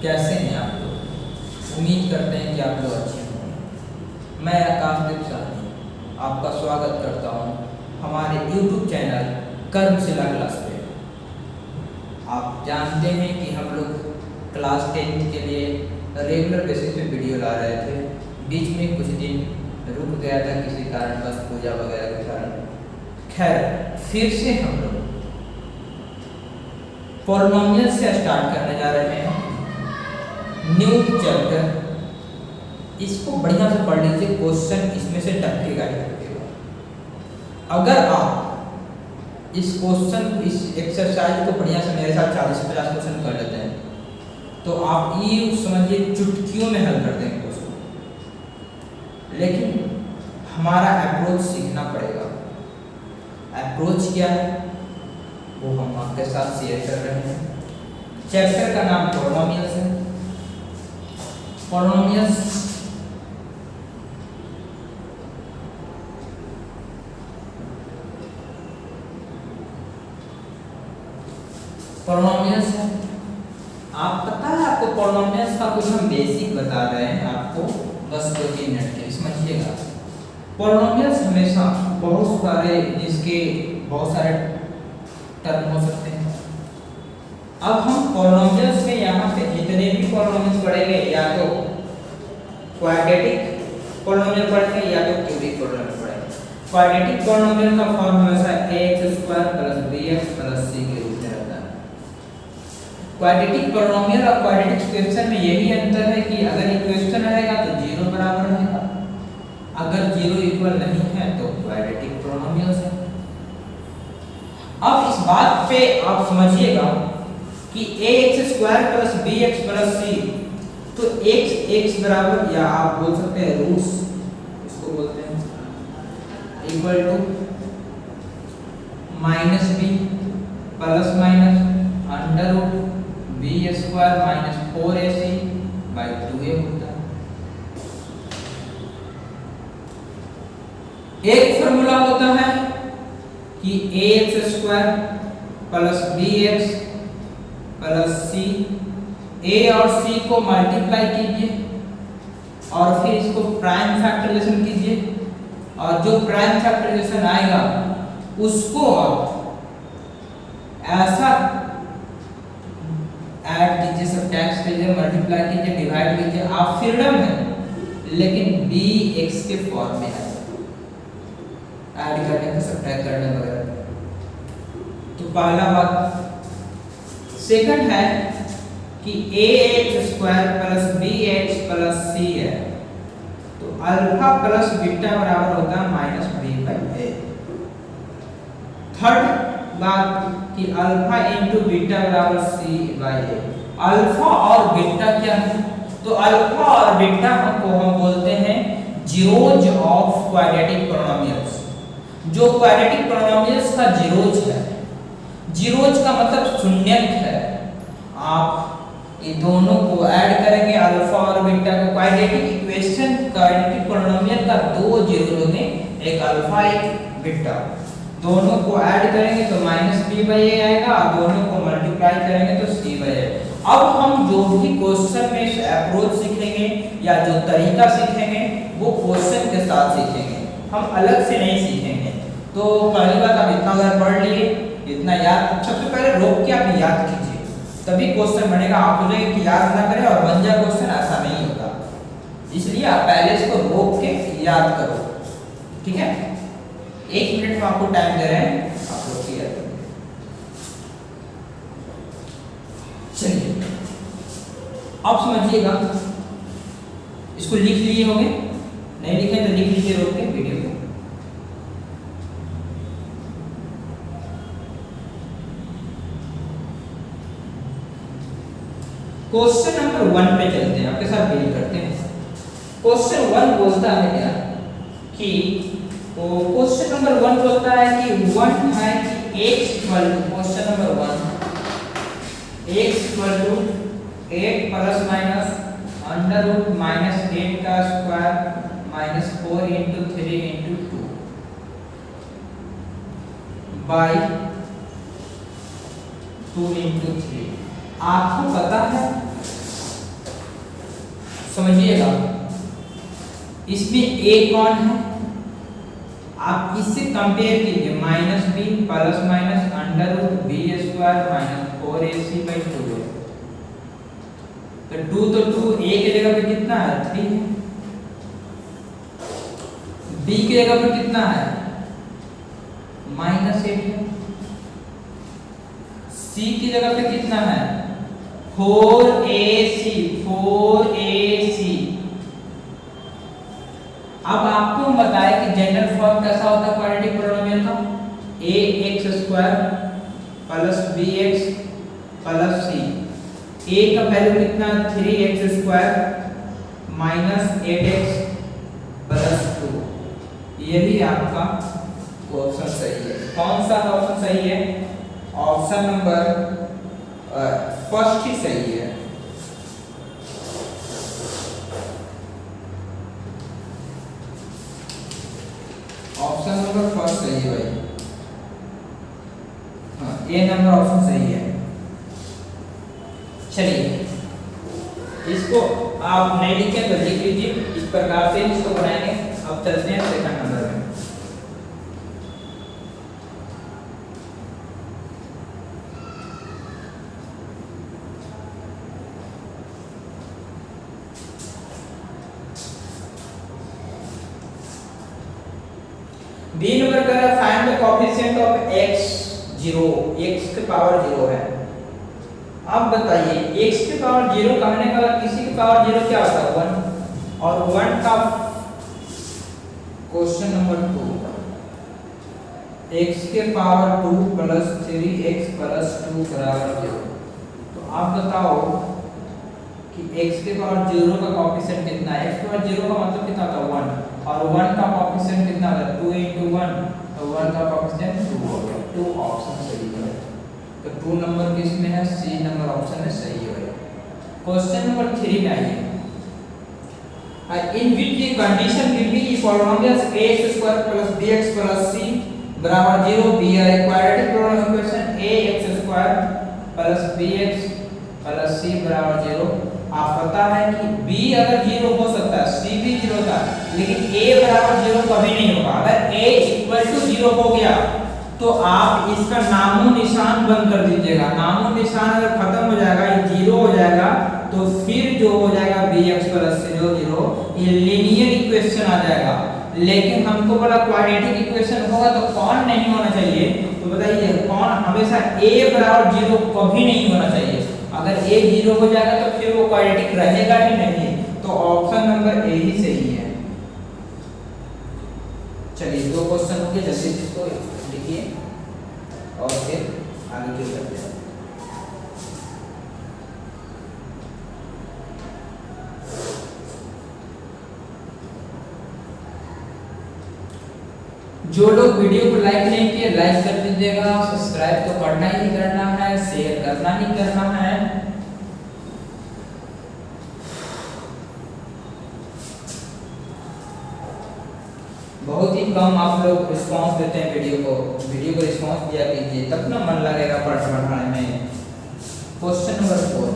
कैसे हैं आप लोग। उम्मीद करते हैं कि आप लोग अच्छे होंगे। मैं आकाशदीप साहनी आपका स्वागत करता हूं हमारे YouTube चैनल कर्मशिला क्लास पे। आप जानते हैं कि हम लोग क्लास 10 के लिए रेगुलर बेसिस पे वीडियो ला रहे थे। बीच में कुछ दिन रुक गया था किसी कारण, बस पूजा वगैरह के कारण। खैर, फिर से हम लोग पॉलिनोमियल से स्टार्ट करने जा रहे हैं न्यू चैप्टर। इसको बढ़िया से पढ़ लीजिए, क्वेश्चन इसमें से टपकेगा ही टपकेगा। अगर आप इस क्वेश्चन इस एक्सरसाइज को बढ़िया से, मेरे साथ 40 से 50 क्वेश्चन कर लेते हैं तो आप ये समझिए चुटकियों में हल कर देंगे क्वेश्चन। लेकिन हमारा अप्रोच सीखना पड़ेगा। अप्रोच क्या है वो हम आपके साथ शेयर कर रहे हैं। चैप्टर का नाम पॉलिनोमियल्स है। पॉलिनोमियल्स है। आप पता है आपको पॉलिनोमियल्स का कुछ हम बेसिक बता रहे हैं आपको, बस 2-3 मिनट के समझिएगा। पॉलिनोमियल्स हमेशा बहुत सारे टर्म हो सकते हैं। अब हम पॉलिनोमियल्स में यहाँ पे जितने भी पॉलिनोमियल्स पढ़ेंगे, या तो क्वाड्रेटिक पॉलिनोमियल पढ़ेंगे या तो क्यूबिक पॉलिनोमियल पढ़ेंगे। क्वाड्रेटिक पॉलिनोमियल का फॉर्म हमेशा ax² + bx + c के रूप में रहता है। क्वाड्रेटिक पॉलिनोमियल और क्वाड्रेटिक इक्वेशन में यही अंतर है कि अगर इक्वेशन रहेगा तो 0 बराबर रहेगा, अगर 0 इक्वल नहीं है तो क्वाड्रेटिक पॉलिनोमियल्स है। अब इस बात पे आप समझिएगा कि ax² + bx + c, तो x बराबर, या आप बोल सकते हैं रूट्स, इसको बोलते हैं equal to -b ± √b² - 4ac/2a होता है। एक फॉर्मूला होता है कि ax² + bx + c, a और c को मल्टीप्लाई कीजिए और फिर इसको प्राइम फैक्टराइजेशन कीजिए, और जो प्राइम फैक्टराइजेशन आएगा उसको आप ऐसा ऐड कीजिए, सब्ट्रैक्ट कीजिए, मल्टीप्लाई कीजिए, डिवाइड कीजिए। आप फ्रीडम है लेकिन bx के फॉर्म में है, ऐड करने का, सब्ट्रैक्ट करने वगैरह। तो पहला बात। सेकंड है कि ax² + bx + c है, तो अल्फा प्लस बीटा बराबर होता है -b/a। थर्ड बात कि अल्फा * बीटा = c/a। अल्फा और बीटा क्या है? तो अल्फा और बीटा को हम बोलते हैं जीरोज ऑफ क्वाड्रेटिक पॉलिनोमियल्स। जो क्वाड्रेटिक पॉलिनोमियल्स का जीरोज है, जीरोज का मतलब शून्यंक है। आप ये दोनों को ऐड करेंगे, अल्फा और बीटा को। क्वाड्रेटिक इक्वेशन क्वाड्रेटिक पॉलिनोमियल का 2 जीरोज होते हैं, एक अल्फा एक बीटा। दोनों को ऐड करेंगे तो -b/a आएगा, और दोनों को मल्टीप्लाई करेंगे तो c/a। अब हम जो भी क्वेश्चन में अप्रोच सीखेंगे या जो तरीका सीखेंगे वो क्वेश्चन के साथ सीखेंगे, हम अलग से नहीं सीखेंगे। तो पहली बात, आप इतना अगर पढ़ लिए, इतना याद, सबसे पहले रोक के आप याद कीजिए, तभी क्वेश्चन बनेगा। आप सोचेंगे कि याद ना करें और बन जाए क्वेश्चन, ऐसा नहीं होता। इसलिए आप पहले इसको रोक के याद करो, ठीक है। 1 मिनट में आपको टाइम दे रहे हैं, आप लोग क्लियर करें। चलिए अब समझिएगा, इसको लिख लिए होंगे, नहीं लिखे तो लिख लीजिए रोक के वीडियो को। क्वेश्चन नंबर 1 पे चलते हैं, आपके साथ डील करते हैं। क्वेश्चन 1 बोलता है क्या कि क्वेश्चन नंबर 1 बोलता है कि 1 है कि x question number 1 x = 8 ± √-8² - 4 × 3 × 2 by 2 × 3। आपको पता है समझिएगा, इसमें a कौन है, आप इससे कंपेयर कीजिए, minus B plus minus under root B square minus 4ac/2 है। तो 2 तो 2 a की जगह पे कितना है 3 है, b की जगह पे कितना है -8 है, c की जगह पे कितना है 4ac। अब आपको बताए कि जनरल फॉर्म कैसा होता है क्वाड्रेटिक पोलिनोमियल का, ax² plus bx plus c। a का वैल्यू कितना 3x² माइनस 8x प्लस 2। यही आपका ऑप्शन सही है। कौन सा ऑप्शन सही है, ऑप्शन नंबर फर्स्ट ही सही है। ऑप्शन नंबर फर्स्ट सही है भाई, हाँ ए नंबर ऑप्शन सही है। चलिए इसको आप नहीं लिखे तो लिख लीजिए, इस प्रकार से इसको बनाएंगे। अब चलते हैं सेकंड नंबर में। बी नंबर का find the coefficient of x0, x की पावर 0 है। अब बताइए x की पावर 0 कहने का किसी की पावर 0 क्या होता है 1, और 1 का क्वेश्चन नंबर 2 x के पावर 2 प्लस 3x प्लस 2 बराबर 0। तो आप बताओ कि x के पावर 0 का कोएफिशिएंट कितना है, x के पावर 0 का मतलब कितना होता है 1, और 1 का कोएफिशिएंट कितना होता है 2 × 1, तो 1 का कोएफिशिएंट 2 हो गया। 2 ऑप्शन सही है, तो 2 नंबर किसमें है, सी नंबर ऑप्शन में सही है। क्वेश्चन नंबर 3 में आइए, in which the condition will be polynomials ax² plus bx plus c बराबर 0 be are quadratic polynomial equation ax² plus bx plus c बराबर 0। आप पता है कि b अगर 0 हो सकता है, c भी 0 था, लेकिन a बराबर 0 कभी नहीं होगा। अगर a इक्वल टू 0 हो गया तो आप इसका नामो निशान बंद कर दीजिएगा। नामो निशान अगर खत्म हो जाएगा, ये 0 हो जाएगा, तो फिर जो हो जाएगा bx प्लस c जो 0, ये लीनियर इक्वेशन आ जाएगा। लेकिन हमको बोला क्वाड्रेटिक इक्वेशन होगा तो कौन नहीं होना चाहिए, तो बताइए कौन, हमेशा a बराबर 0 कभी नहीं होना चाहिए। अगर a 0 हो जाएगा तो फिर वो क्वाड्रेटिक रहेगा ही नहीं, तो ऑप्शन नंबर ए ही सही है। चलिए 2 क्वेश्चन हो गए, जल्दी इसको लिखिए और फिर आगे की करते हैं। जो लोग वीडियो को लाइक नहीं किए लाइक कर दीजिएगा, सब्सक्राइब तो करना ही करना है, शेयर करना ही करना है। बहुत ही कम आप लोग रिस्पांस देते हैं वीडियो को रिस्पांस दिया कीजिए, तब ना मन लगेगा पढ़ाने में। क्वेश्चन नंबर 4,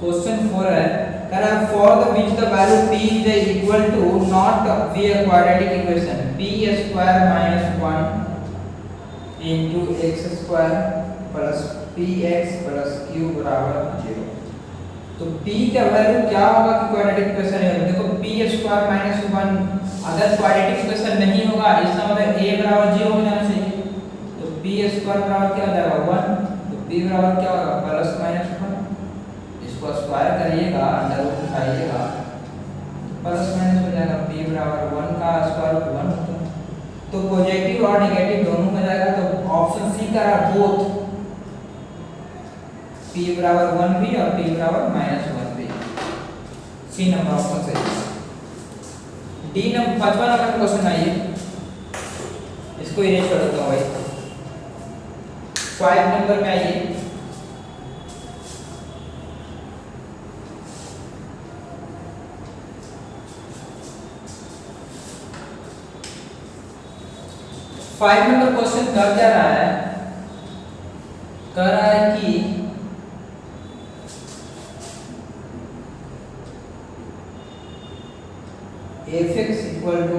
क्वेश्चन 4 है, कह रहा है for the which the value p is equal to not be a quadratic equation p² - 1 into x² plus px plus q बराबर 0। तो p का वैल्यू क्या होगा कि क्वाड्रेटिक इक्वेशन है। देखो p² - 1 अगर क्वाड्रेटिक इक्वेशन नहीं होगा, इसका मतलब a बराबर 0 हो जाना चाहिए। तो p² बराबर क्या हो जाएगा 1, तो p बराबर क्या होगा प्लस माइनस 1। इसको स्क्वायर करिएगा, अंडर रूट उठाइएगा, प्लस माइनस हो जाएगा, p बराबर 1 का स्क्वायर रूट 1 होता है। तो पॉजिटिव और नेगेटिव दोनों हो जाएगा, तो ऑप्शन सी का बोथ, p बराबर 1 भी और p बराबर -1 भी, सी नंबर ऑप्शन सही है। डी नंबर 5वां नंबर क्वेश्चन आइए, इसको इरेज कर देता हूं भाई। 5 नंबर में आइए, फाइव नंबर क्वेश्चन कर क्या रहा है, कह रहा है कि fx equal to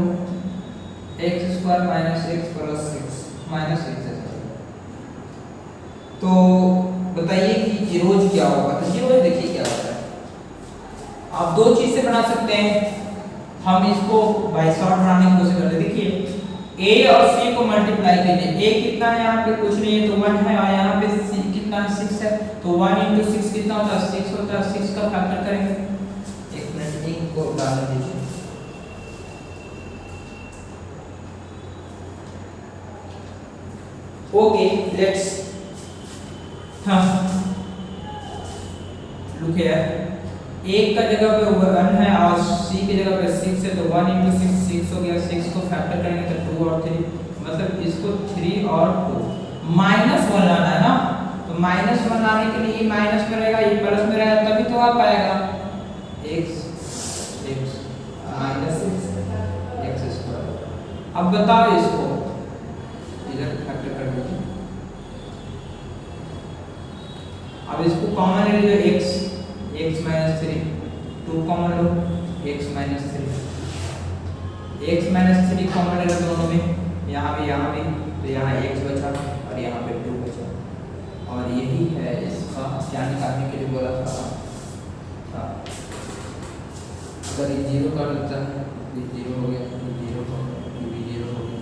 X square minus X plus six minus six है। तो बताइए कि जीरोज क्या होगा। तो जीरोज देखिए क्या होता है, आप दो चीज से बना सकते हैं। हम इसको बाय शॉर्ट बनाने की कोशिश करते हैं। देखिए a और c को मल्टीप्लाई कीजिए। a कितना है यहाँ पे कुछ नहीं है तो 1 है, और यहाँ पे c कितना है 6 है, तो 1 into 6 कितना होता है 6 होता है। 6 का फैक्टर करेंगे, एक मिनट इनको डाल दीजिए। ओके लेट्स लुक हियर, एक का जगह पे 1 है और c की जगह पे 6 है, तो 1 into 6 6 हो गया। 6 को फैक्टर करेंगे तो 2 और 3, मतलब इसको 3 और 2 -1 लाना है ना। तो -1 लाने के लिए माइनस में रहेगा, ये प्लस में रहेगा, तभी तो आ पाएगा x माइनस x स्क्वायर। अब बताओ इसको इधर फैक्टर कर दीजिए। अब इसको कॉमन ले लीजिए, x माइनस 3, 2 कॉमन लो, x माइनस 3 कॉमन ले लो दोनों में, यहाँ भी तो यहाँ x बचा और यहाँ पे 2 बचा। और यही है इसका क्या निकालने के लिए बोला था। अगर ये 0 कर देता है, ये 0 हो गया, ये 0 हो गया, ये भी 0 हो गया।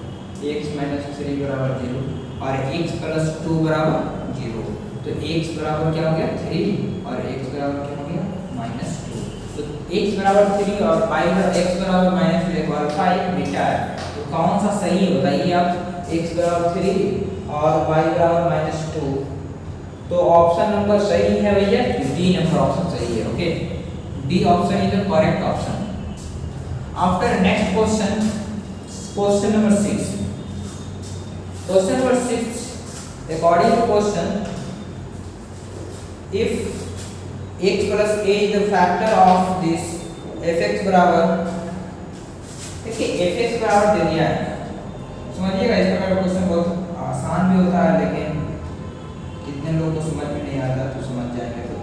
x माइनस 3 बराबर 0 और x प्लस 2 बराबर 0। तो x बराबर क्या हो गया 3 और x बराबर क्या हो गया -2। तो x बराबर 3 और x बराबर -2 अल्फा एक बीटा है। तो कौन सा सही है बताइए आप, x बराबर 3 और y बराबर -2। तो ऑप्शन नंबर सही है भैया, डी नंबर ऑप्शन सही है। Okay, D option is the correct option. After next question, question number 6। Question number 6, according to question, if x plus a is the factor of this fx बराबर, देखिए fx बराबर दे दिया है, समझिएगा। इस प्रकार का क्वेश्चन बहुत आसान भी होता है, लेकिन कितने लोगों को समझ में नहीं आता, तो समझ जाएंगे तो।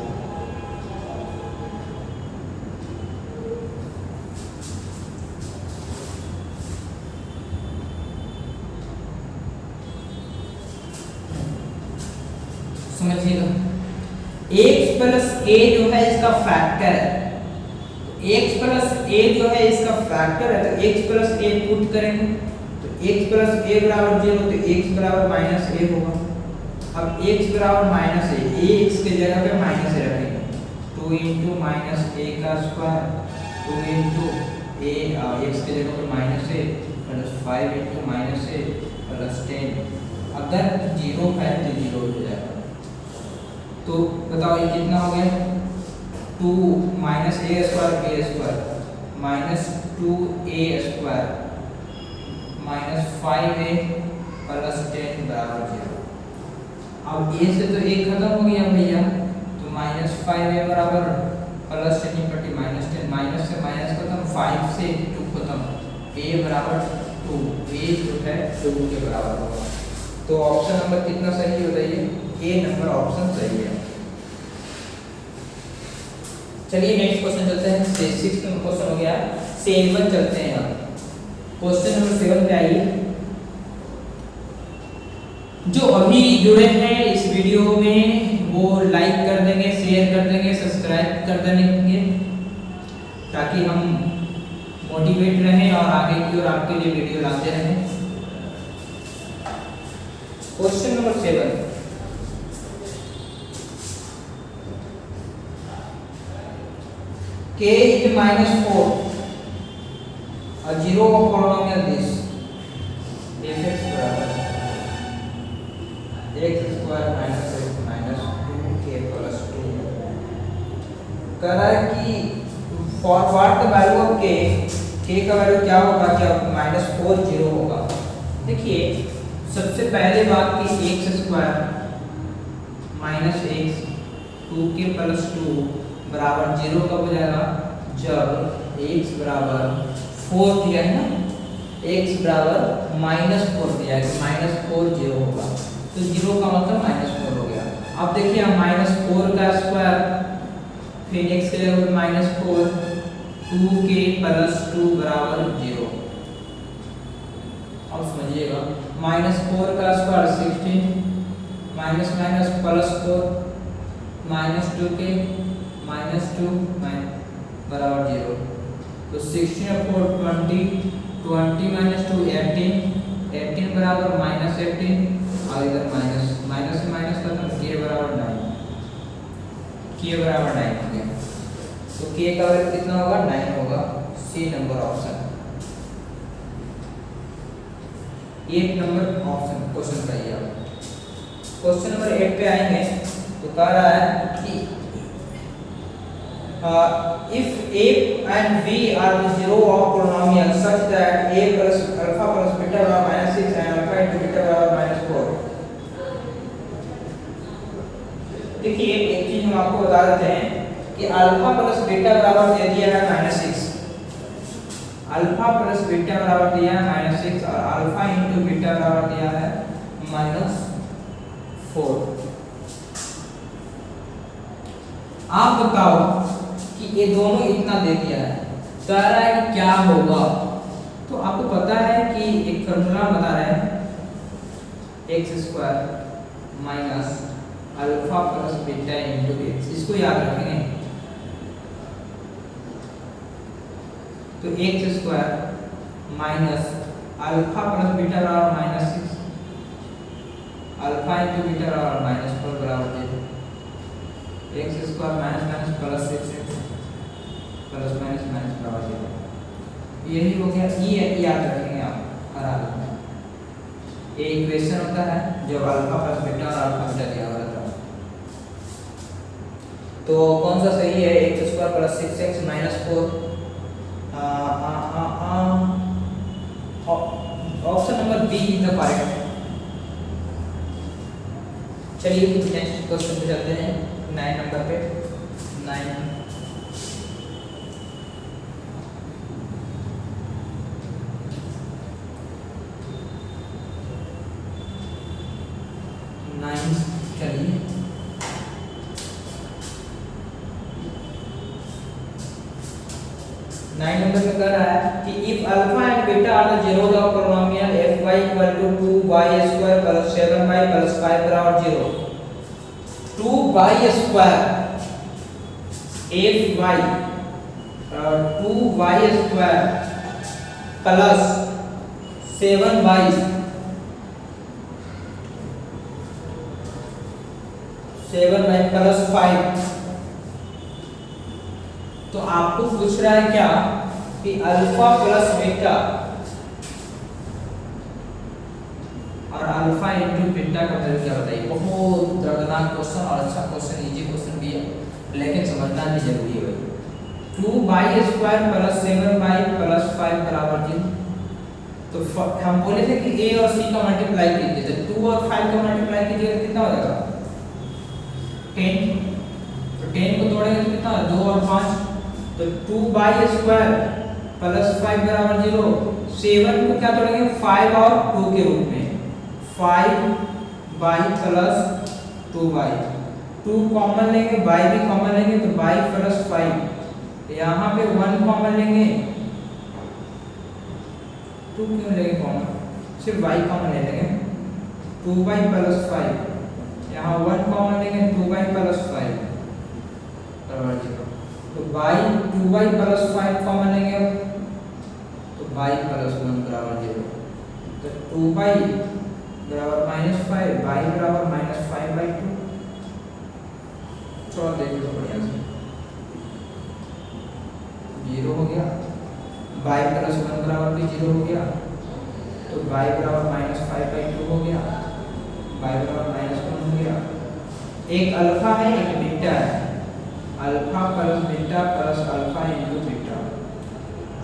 समझिएगा, x प्लस a जो है इसका फैक्टर है, x प्लस a जो है इसका फैक्टर है, तो x प्लस a पुट करेंगे तो x प्लस a बराबर 0, तो x बराबर माइनस a होगा। अब x बराबर माइनस a, x के जगह पे माइनस a रखेंगे, 2 into माइनस a का स्क्वायर, 2 into a x के जगह पे minus a plus 5 into minus a plus 10। अगर 0 है तो 0 हो जाएगा। तो बताओ ये कितना हो गया, 2 minus a square minus 2a square minus 5a plus 10 बराबर 0। अब a से तो a खत्म हो गया भैया, तो माइनस 5a बराबर प्लस 10 बटे माइनस 10, माइनस से माइनस खत्म, 5 से 2 खत्म, a बराबर 2, a जो है 2 के बराबर होगा। तो ऑप्शन नंबर कितना सही है बताइए, ए नंबर ऑप्शन सही है। चलिए नेक्स्ट क्वेश्चन चलते हैं। 6 नंबर क्वेश्चन हो गया, 7 चलते हैं। अब क्वेश्चन नंबर 7 पे आइए। जो अभी जुड़े हैं इस वीडियो में वो लाइक कर देंगे, शेयर कर देंगे, सब्सक्राइब कर देंगे, ताकि हम मोटिवेट रहें और आगे की ओर आपके लिए वीडियो लाते रहें। Question number 7, k is -4 a zero of polynomial this fx बराबर x square minus x minus 2k plus 2। कह रहा है कि for what the value of k का वैल्यू क्या होगा, क्या -4 0 होगा। देखिए सबसे पहले बात कि x square minus x 2k plus 2 बराबर 0 कब हो जाएगा, जब x बराबर 4 दिया है ना, x बराबर -4 दिया है, -4 0 होगा, तो 0 का मतलब -4 हो गया। अब देखिए हम -4 का स्क्वायर, फिर x के जगह -4, 2k प्लस 2 बराबर 0। अब समझिएगा, -4 का square 16, minus minus plus 4, -2k -2 बराबर 0। तो 16 और 4 20, 20 - 2 18, 18 बराबर -18, और इधर माइनस माइनस से माइनस खत्म, k बराबर 9, k बराबर 9 हो गया। तो k का वैल्यू कितना होगा, 9 होगा। C number option, 8 number option question का ये। क्वेश्चन नंबर 8 पे आएंगे तो कह रहा है कि if a and b are the zero of polynomial such that a plus alpha plus beta barabar -6 and alpha into beta बराबर -4। देखिए एक चीज हम आपको बता देते हैं कि अल्फा प्लस बीटा बराबर दे दिया है -6, अल्फा प्लस बीटा बराबर दिया है -6, और अल्फा इंटू बीटा बराबर दिया है -4। आप बताओ कि ये दोनों इतना दे दिया है, कह रहा है कि क्या होगा। तो आपको पता है कि एक फॉर्मूला बता रहे हैं, x² minus alpha plus beta into x, इसको याद रखेंगे। तो x² minus alpha plus beta बराबर -6, अल्फा इंटू बीटा बराबर -4 बराबर 0। x² minus minus plus 6x plus minus minus बराबर 0। यही हो गया, ये याद रखेंगे आप हर हालत में। ये इक्वेशन होता है जब अल्फा प्लस बीटा और अल्फा बीटा दिया हुआ रहता है। तो कौन सा सही है, x² plus 6x -4, option number B is the correct. चलिए नेक्स्ट क्वेश्चन पे चलते हैं, 9 नंबर पे। 9 चलिए 9 नंबर में कह रहा है कि if alpha and beta are the zeros of polynomial fy equal to 2y² plus 7y plus 5 बराबर 0। 2y² fy 2y² plus 7y 7y plus 5। तो आपको पूछ रहा है क्या कि अल्फा प्लस बीटा और अल्फा इंटू बीटा का वैल्यू क्या बताइए। बहुत दर्दनाक क्वेश्चन और अच्छा क्वेश्चन, इजी क्वेश्चन भी है, लेकिन समझना भी जरूरी है भाई। 2y² प्लस 7y प्लस 5 बराबर 0। तो हम बोले थे कि a और c का मल्टीप्लाई कीजिए, तो 2 और 5 का मल्टीप्लाई कीजिए तो कितना हो जाएगा 10। तो 10 को तोड़ेंगे तो कितना, 2 और 5, तो 2y² प्लस 5 बराबर 0। 7 को क्या तोड़ेंगे, 5 और 2 के रूप में, 5y प्लस 2y, 2 कॉमन लेंगे, y भी कॉमन लेंगे, तो y प्लस 5। यहाँ पे 1 कॉमन लेंगे, 2 क्यों लेंगे कॉमन, सिर्फ y कॉमन ले लेंगे, 2y प्लस 5। यहाँ 1 कॉमन लेंगे, 2y प्लस 5 बराबर 0। तो y 2y प्लस 5 कॉमन लेंगे, तो y प्लस 1 बराबर 0। तो 2y बराबर -5, y बराबर -5/2। थोड़ा देख लो बढ़िया से, 0 हो गया, y प्लस 1 बराबर भी 0 हो गया, तो y बराबर -5/2 हो गया, y बराबर -1 हो गया। एक अल्फा है एक बीटा है, alpha plus beta plus alpha into beta.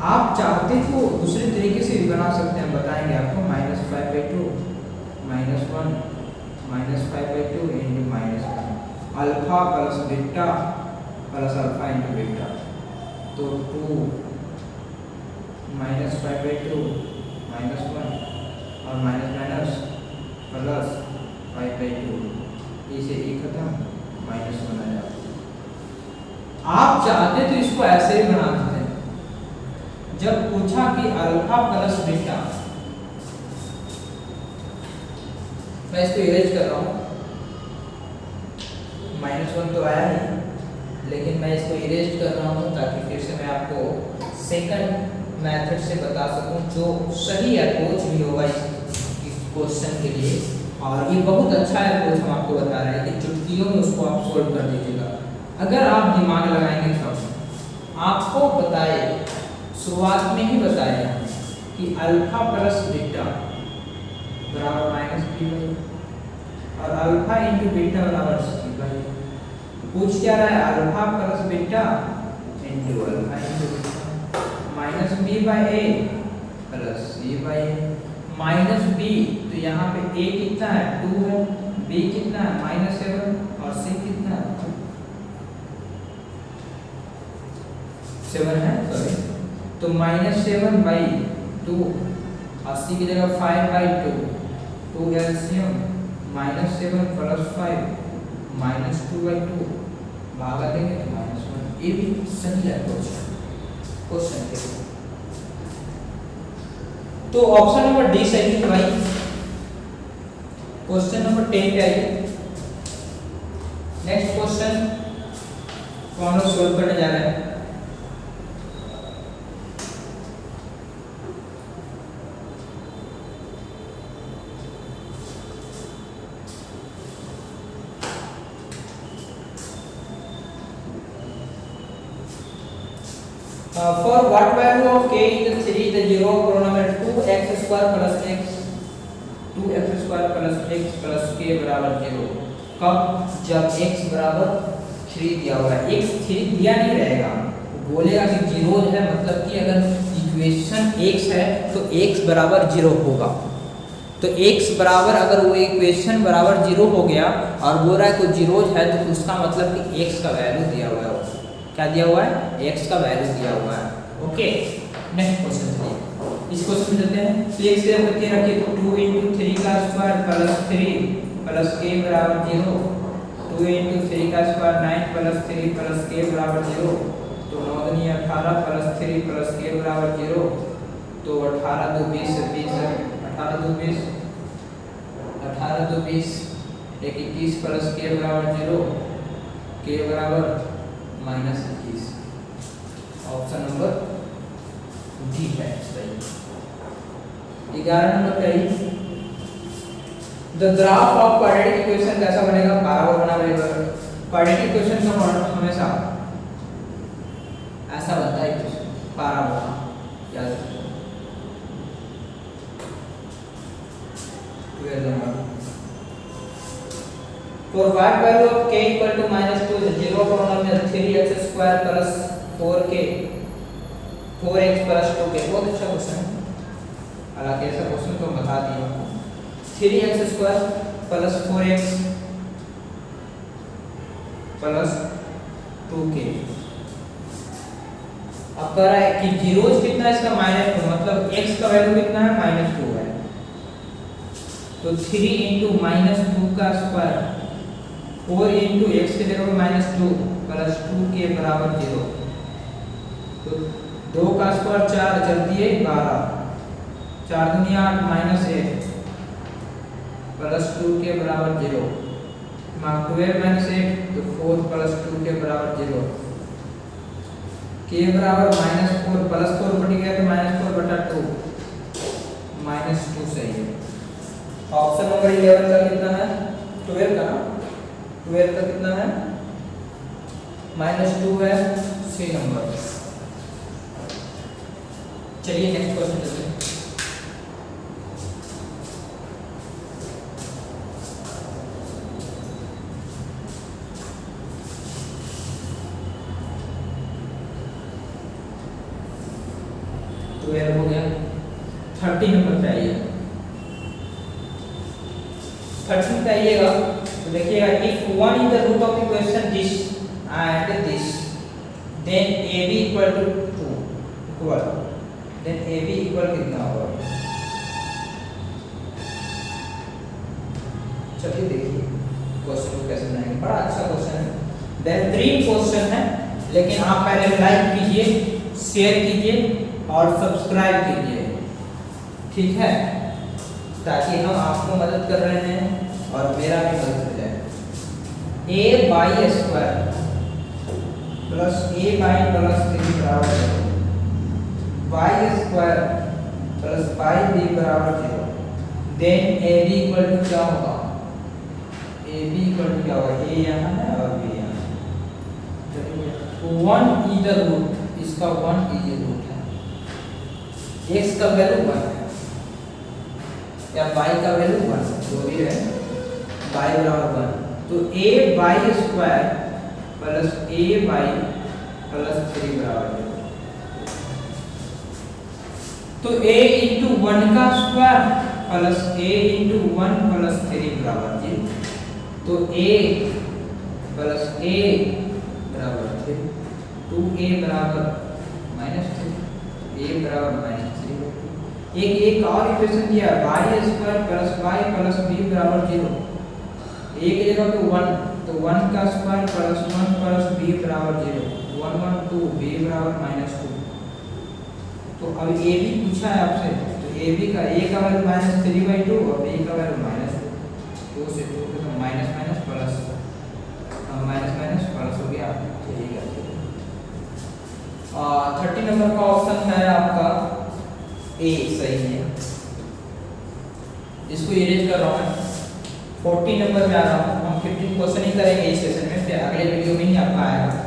आप चाहते तो दूसरे तरीके से भी बना सकते हैं, बताएंगे आपको। -5/2 -1 -5/2 into -1, alpha plus beta plus alpha into beta, तो 2 -5/2 -1 और माइनस माइनस प्लस 5/2, इसे एक खत्म, -1 आ जाता। आप चाहते तो इसको ऐसे ही बना देते हैं, जब पूछा कि अल्फा प्लस बीटा, मैं इसको इरेज कर रहा हूँ, -1 तो आया नहीं, लेकिन मैं इसको इरेज कर रहा हूँ ताकि फिर से मैं आपको सेकंड मेथड से बता सकूं जो सही अप्रोच भी होगा इस क्वेश्चन के लिए। और ये बहुत अच्छा अप्रोच हम आपको बता रहे हैं कि चुटकियों में उसको आप सोल्व कर दीजिएगा। अगर आप दिमाग लगाएंगे तब आपको बताए, शुरुआत में ही बताया कि अल्फा प्लस बीटा बराबर -b/, और अल्फा इंटू बीटा बराबर c/, पूछ क्या रहा है, alpha plus beta into alpha into beta -b/a plus c/a, -b तो यहाँ पे a कितना है 2 है, b कितना है -7 और c कितना है 7 है, सॉरी, तो -7/2 और c की जगह 5/2, 2 एलसीएम -7 प्लस 5 -2/2 भागा देंगे तो -1। ये भी सही है क्वेश्चन के। तो ऑप्शन नंबर डी सही है भाई। क्वेश्चन नंबर 10 पे आइए। नेक्स्ट क्वेश्चन को हम लोग सोल्व करने जा रहे हैं। For what value of k in the 3 the 0 polynomial 2x square plus x 2x square plus x plus k बराबर 0, कब, जब x बराबर 3 दिया हुआ है। x 3 दिया नहीं रहेगा, बोलेगा कि 0 है, मतलब कि अगर इक्वेशन x है तो x बराबर 0 होगा। तो x बराबर, अगर वो इक्वेशन बराबर 0 हो गया और बोल रहा है कोई 0 है तो उसका मतलब कि x का वैल्यू दिया हुआ है। क्या दिया हुआ है, x का वैल्यू दिया हुआ है। ओके, नेक्स्ट क्वेश्चन चलिए, इस क्वेश्चन में चलते हैं। तो x से करके रखिए 2 × 3 का स्क्वायर प्लस 3 प्लस k बराबर 0, 2 × 3 का स्क्वायर 9 प्लस 3 प्लस k बराबर 0, तो 9 दूनी 18 प्लस 3 प्लस k बराबर 0, तो 18 2 20 20 18 2 20 18 2 20 21 प्लस k बराबर 0, k बराबर -21। ऑप्शन नंबर डी है सही। 11 नंबर पे आई, the graph of quadratic equation कैसा बनेगा, बराबर बना रहेगा। क्वाड्रेटिक इक्वेशन का फॉर्मूला हमेशा ऐसा बनता है, पैराबोला, याद रखिए। 12 number, for what value of k equal to -2 the 0 polynomial 3x square plus 4x plus 2k। बहुत अच्छा क्वेश्चन है, हालांकि ऐसा क्वेश्चन तो बता दिया आपको। 3x square plus 4x plus 2k। अब कह रहा है कि जीरोस कितना है इसका -2, मतलब x का वैल्यू कितना है -2 है, तो 3 × -2 का स्क्वायर 4 × x की जगह -2 प्लस 2k बराबर 0, तो 2 का स्क्वायर 4 जल्दी है 12, 4 दूनी 8 -1 प्लस 2k बराबर 0, 12 -8 तो 4 प्लस 2k बराबर 0, k बराबर -4 प्लस 4 बट गया तो -4/2 -2 सही है। ऑप्शन नंबर 11 का कितना है, 12 का ना, 12 का कितना है -2 है, सी नंबर। चलिए नेक्स्ट क्वेश्चन चलते हैं। हो गया, 30 नंबर पे आइए। 30 पे आइएगा तो देखिएगा, if one is the root of equation this and this then AB equal to 2 equal, then AB equal कितना होगा, चलिए देखिए क्वेश्चन को कैसे बनाएंगे। बड़ा अच्छा क्वेश्चन है, बेहतरीन क्वेश्चन है, लेकिन आप पहले लाइक कीजिए, शेयर कीजिए और सब्सक्राइब कीजिए, ठीक है, ताकि हम आपको मदद कर रहे हैं और मेरा भी मदद हो जाए। a by square plus a by plus 3 बराबर 0, by square plus by b बराबर 0, then a b equal to क्या होगा, a b इक्वल टू क्या होगा, a यहाँ है और b यहाँ है। 1 इधर रूट, इसका 1 इधर रूट है, x का वैल्यू 1 है या y का वैल्यू 1 जो भी है, y बराबर 1, तो a by square plus a by plus 3 बराबर 0, तो a इंटू 1 का square plus a into 1 plus 3 बराबर 0, तो a प्लस a बराबर 3, 2a बराबर -3, a बराबर -3। एक और इक्वेशन दिया y square plus y plus b बराबर 0, a की जगह पे 1, तो 1 का स्क्वायर प्लस 1 प्लस b बराबर 0, 1 1 2, b बराबर -2। तो अब a भी पूछा है आपसे, तो a b का a का वैल्यू -3/2 और b का वैल्यू -2, 2 से 2 तो minus minus plus, minus minus plus हो गया, ठीक है। 30 नंबर का ऑप्शन है आपका ए, सही है, इसको इरेज कर रहा हूँ मैं। 40 नंबर में आ रहा हूँ, हम 15 क्वेश्चन ही करेंगे इस सेशन में, फिर अगले वीडियो में ही आपका आएगा।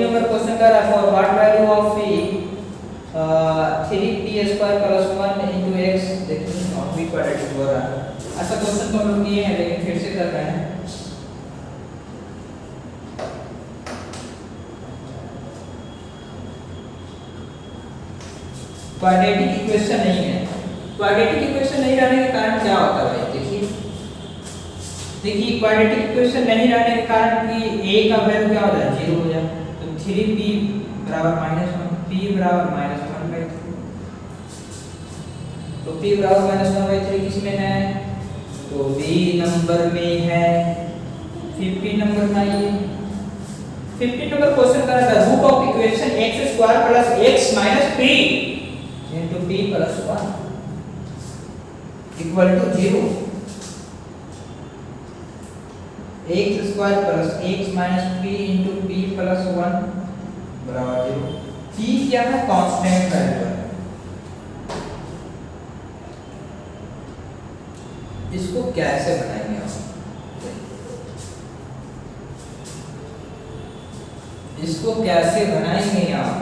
नंबर क्वेश्चन कर रहा है, for what value of P 3p square plus 1 into x, देखिए नॉट भी क्वाड्रेटिक हो रहा है। ऐसा क्वेश्चन तो हम लोग किए हैं लेकिन फिर से कर रहे हैं। क्वाड्रेटिक इक्वेशन नहीं है, क्वाड्रेटिक इक्वेशन नहीं रहने के कारण क्या होता है भाई, देखिए क्वाड्रेटिक इक्वेशन नहीं रहने के कारण कि a का वैल्यू क्या हो जाए, 0 हो जाए, तो 3p बराबर -1, p बराबर -1/3, तो p बराबर -1/3 किसमें है, तो b नंबर में है। 50 नंबर में आइए, 50 नंबर क्वेश्चन का है root of equation x² plus x minus p into p plus 1 equal to 0, x² plus x minus p into p plus 1 बराबर 0। p क्या है, कांस्टेंट वैल्यू है। इसको कैसे बनाएंगे हम, इसको कैसे बनाएंगे आप,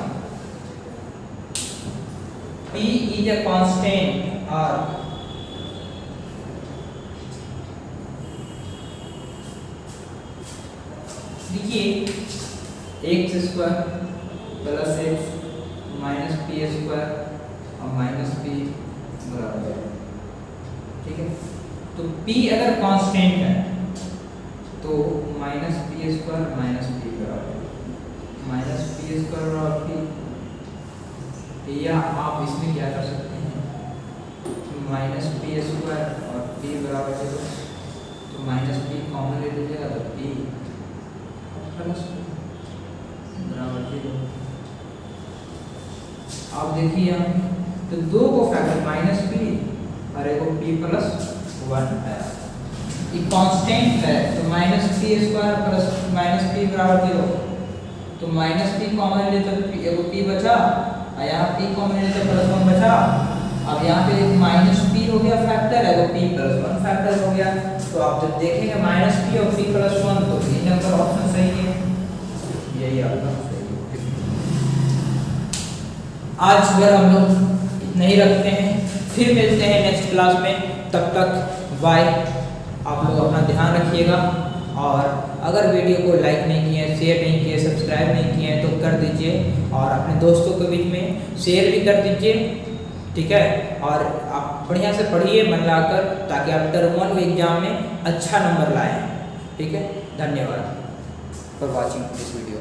p is a constant और देखिए x² plus x minus p² और माइनस p बराबर 0, ठीक है। तो p अगर कांस्टेंट है तो माइनस p² माइनस p बराबर माइनस p² और p, या आप इसमें क्या कर सकते हैं, माइनस p² और p बराबर 0, तो माइनस p कॉमन ले लीजिएगा तो p प्लस बराबर 0। आप देखिए यहाँ तो दो को फैक्टर माइनस p और एक को p प्लस 1 है, ये कांस्टेंट है, तो minus p² plus minus p बराबर 0, तो माइनस p कॉमन ले तो एक p बचा, और यहाँ p कॉमन ले तो प्लस 1 बचा। अब यहाँ पे माइनस p हो गया फैक्टर है, तो p प्लस 1 फैक्टर हो गया, तो आप जब देखेंगे माइनस p और p प्लस 1 तो ये नंबर ऑप्शन सही है, यही आपका सही है। आज अगर हम लोग इतना ही रखते हैं, फिर मिलते हैं नेक्स्ट क्लास में, तब तक बाय। आप लोग अपना ध्यान रखिएगा, और अगर वीडियो को लाइक नहीं किए, शेयर नहीं किए, सब्सक्राइब नहीं किए तो कर दीजिए, और अपने दोस्तों के बीच में शेयर भी कर दीजिए, ठीक है। और आप बढ़िया से पढ़िए मन लगाकर, ताकि आप टर्म 1 एग्जाम में अच्छा नंबर लाएं, ठीक है। धन्यवाद फॉर वॉचिंग दिस वीडियो।